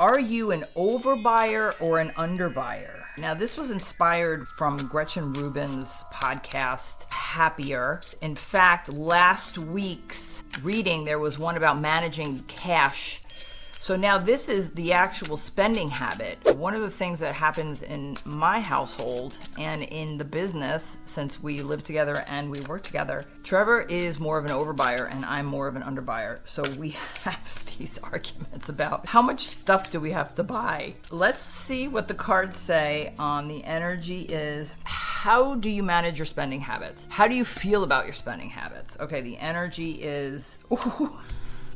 Are you an overbuyer or an underbuyer? Now, this was inspired from Gretchen Rubin's podcast, Happier. In fact, last week's reading, there was one about managing cash. So now this is the actual spending habit. One of the things that happens in my household and in the business, since we live together and we work together, Trevor is more of an overbuyer and I'm more of an underbuyer. So we have these arguments about how much stuff do we have to buy. Let's see what the cards say on the energy is. How do you manage your spending habits? How do you feel about your spending habits? Okay, the energy is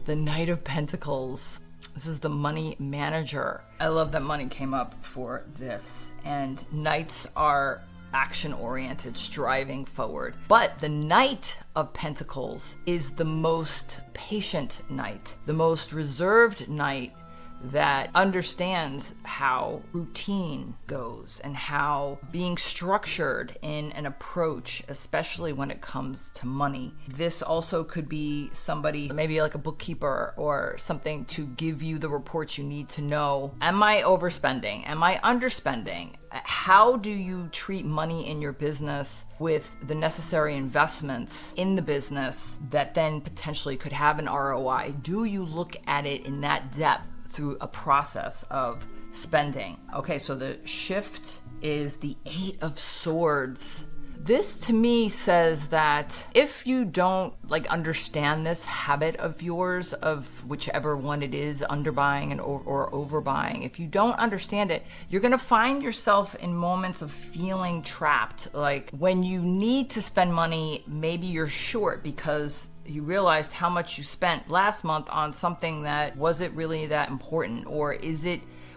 the Knight of Pentacles. This is the money manager. I love that money came up for this. And knights are action-oriented, striving forward. But the Knight of Pentacles is the most patient knight, the most reserved knight that understands how routine goes and how being structured in an approach, especially when it comes to money. This also could be somebody, maybe like a bookkeeper or something, to give you the reports you need to know. Am I overspending? Am I underspending? How do you treat money in your business with the necessary investments in the business that then potentially could have an ROI? Do you look at it in that depth through a process of spending? Okay, so the shift is the 8 of Swords. This to me says that if you don't understand this habit of yours, of whichever one it is, underbuying or overbuying, if you don't understand it, you're going to find yourself in moments of feeling trapped. Like when you need to spend money, maybe you're short because you realized how much you spent last month on something that wasn't really that important, or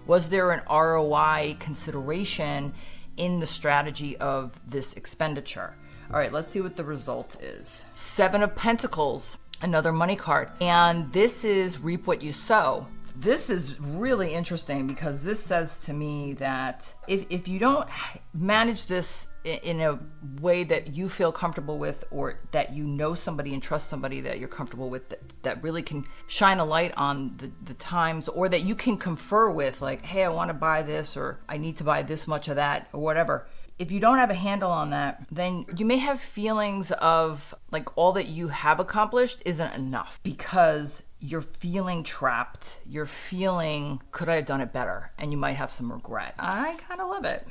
was there an ROI consideration in the strategy of this expenditure? All right, let's see what the result is. 7 of Pentacles, another money card. And this is reap what you sow. This is really interesting because this says to me that if you don't manage this in a way that you feel comfortable with, or that you know somebody and trust somebody that you're comfortable with, that really can shine a light on the times, or that you can confer with, like, hey, I want to buy this, or I need to buy this much of that, or whatever. If you don't have a handle on that, then you may have feelings of like all that you have accomplished isn't enough because you're feeling trapped. You're feeling, could I have done it better? And you might have some regret. I kind of love it.